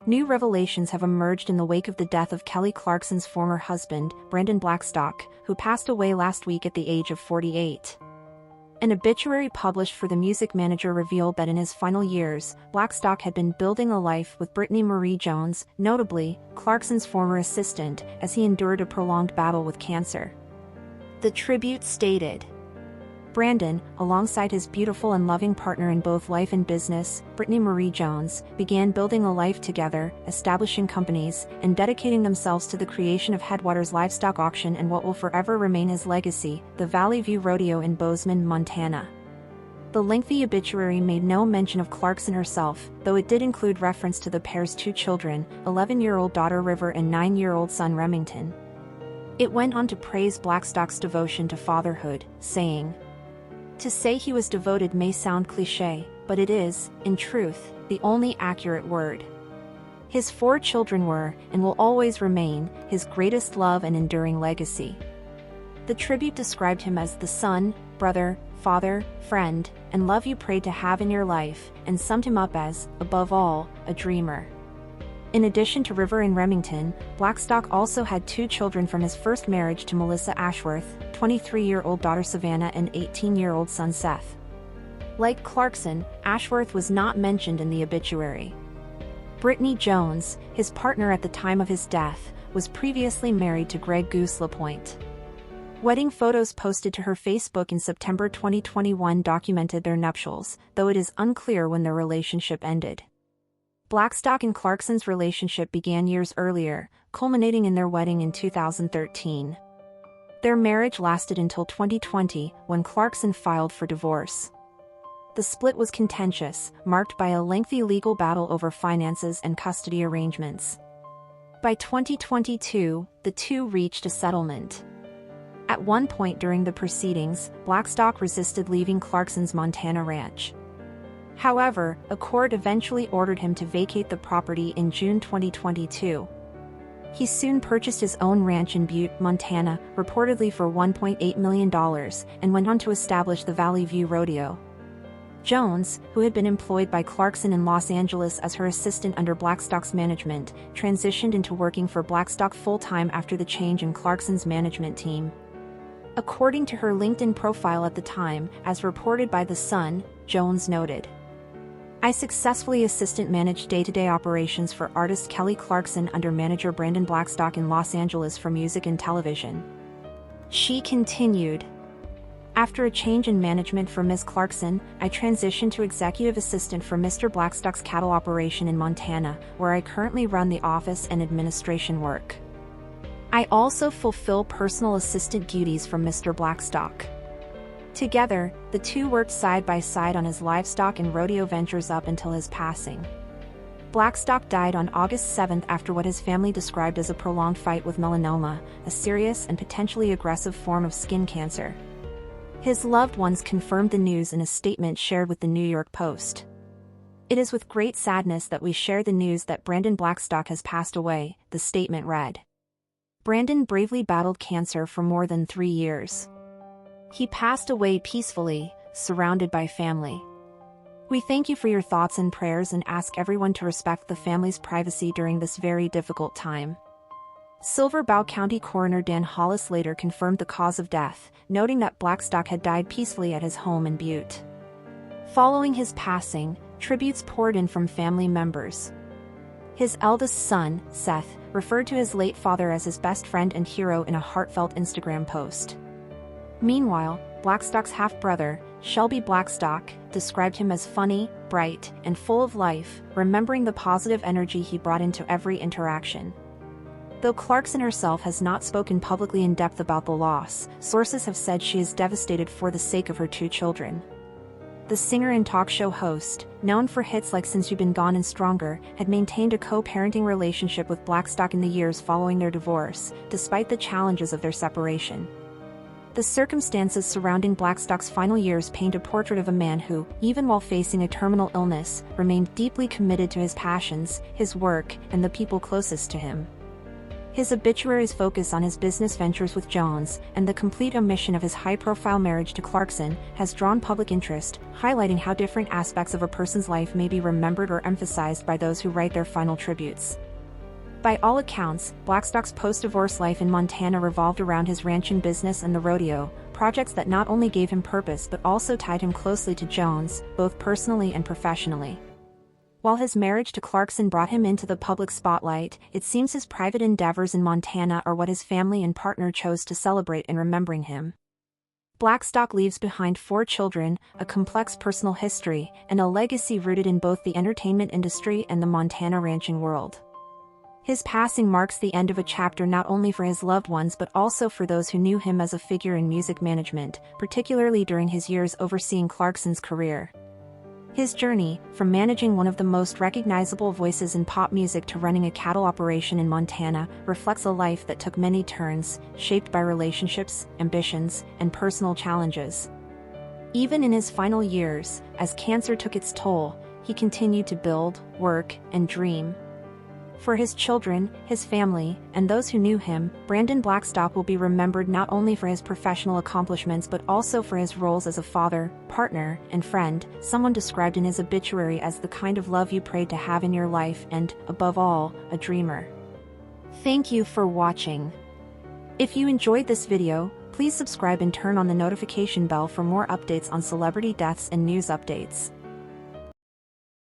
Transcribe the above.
New revelations have emerged in the wake of the death of Kelly Clarkson's former husband, Brandon Blackstock, who passed away last week at the age of 48. An obituary published for the music manager revealed that in his final years, Blackstock had been building a life with Brittany Marie Jones, notably, Clarkson's former assistant, as he endured a prolonged battle with cancer. The tribute stated, Brandon, alongside his beautiful and loving partner in both life and business, Brittany Marie Jones, began building a life together, establishing companies, and dedicating themselves to the creation of Headwaters Livestock Auction and what will forever remain his legacy, the Valley View Rodeo in Bozeman, Montana. The lengthy obituary made no mention of Clarkson herself, though it did include reference to the pair's two children, 11-year-old daughter River and 9-year-old son Remington. It went on to praise Blackstock's devotion to fatherhood, saying, "To say he was devoted may sound cliché, but it is, in truth, the only accurate word. His 4 children were, and will always remain, his greatest love and enduring legacy." The tribute described him as the son, brother, father, friend, and love you prayed to have in your life, and summed him up as, above all, a dreamer. In addition to River and Remington, Blackstock also had 2 children from his first marriage to Melissa Ashworth, 23-year-old daughter Savannah and 18-year-old son Seth. Like Clarkson, Ashworth was not mentioned in the obituary. Brittany Jones, his partner at the time of his death, was previously married to Greg Goose LaPointe. Wedding photos posted to her Facebook in September 2021 documented their nuptials, though it is unclear when their relationship ended. Blackstock and Clarkson's relationship began years earlier, culminating in their wedding in 2013. Their marriage lasted until 2020, when Clarkson filed for divorce. The split was contentious, marked by a lengthy legal battle over finances and custody arrangements. By 2022, the two reached a settlement. At one point during the proceedings, Blackstock resisted leaving Clarkson's Montana ranch. However, a court eventually ordered him to vacate the property in June 2022. He soon purchased his own ranch in Butte, Montana, reportedly for $1.8 million, and went on to establish the Valley View Rodeo. Jones, who had been employed by Clarkson in Los Angeles as her assistant under Blackstock's management, transitioned into working for Blackstock full-time after the change in Clarkson's management team. According to her LinkedIn profile at the time, as reported by The Sun, Jones noted, "I successfully assistant managed day-to-day operations for artist Kelly Clarkson under manager Brandon Blackstock in Los Angeles for music and television." She continued, "After a change in management for Ms. Clarkson, I transitioned to executive assistant for Mr. Blackstock's cattle operation in Montana, where I currently run the office and administration work. I also fulfill personal assistant duties for Mr. Blackstock." Together, the two worked side by side on his livestock and rodeo ventures up until his passing. Blackstock died on August 7 after what his family described as a prolonged fight with melanoma, a serious and potentially aggressive form of skin cancer. His loved ones confirmed the news in a statement shared with the New York Post. "It is with great sadness that we share the news that Brandon Blackstock has passed away," the statement read. Brandon bravely battled cancer for more than 3 years. He passed away peacefully, surrounded by family. We thank you for your thoughts and prayers and ask everyone to respect the family's privacy during this very difficult time. Silver Bow County Coroner Dan Hollis later confirmed the cause of death, noting that Blackstock had died peacefully at his home in Butte. Following his passing, tributes poured in from family members. His eldest son, Seth, referred to his late father as his best friend and hero in a heartfelt Instagram post. Meanwhile, Blackstock's half-brother, Shelby Blackstock, described him as funny, bright, and full of life, remembering the positive energy he brought into every interaction. Though Clarkson herself has not spoken publicly in depth about the loss, sources have said she is devastated for the sake of her 2 children. The singer and talk show host, known for hits like Since You've Been Gone and Stronger, had maintained a co-parenting relationship with Blackstock in the years following their divorce, despite the challenges of their separation. The circumstances surrounding Blackstock's final years paint a portrait of a man who, even while facing a terminal illness, remained deeply committed to his passions, his work, and the people closest to him. His obituaries focus on his business ventures with Jones, and the complete omission of his high-profile marriage to Clarkson has drawn public interest, highlighting how different aspects of a person's life may be remembered or emphasized by those who write their final tributes. By all accounts, Blackstock's post-divorce life in Montana revolved around his ranching business and the rodeo, projects that not only gave him purpose but also tied him closely to Jones, both personally and professionally. While his marriage to Clarkson brought him into the public spotlight, it seems his private endeavors in Montana are what his family and partner chose to celebrate in remembering him. Blackstock leaves behind 4 children, a complex personal history, and a legacy rooted in both the entertainment industry and the Montana ranching world. His passing marks the end of a chapter not only for his loved ones but also for those who knew him as a figure in music management, particularly during his years overseeing Clarkson's career. His journey, from managing one of the most recognizable voices in pop music to running a cattle operation in Montana, reflects a life that took many turns, shaped by relationships, ambitions, and personal challenges. Even in his final years, as cancer took its toll, he continued to build, work, and dream. For his children, his family, and those who knew him, Brandon Blackstock will be remembered not only for his professional accomplishments but also for his roles as a father, partner, and friend, someone described in his obituary as the kind of love you prayed to have in your life and, above all, a dreamer. Thank you for watching. If you enjoyed this video, please subscribe and turn on the notification bell for more updates on celebrity deaths and news updates.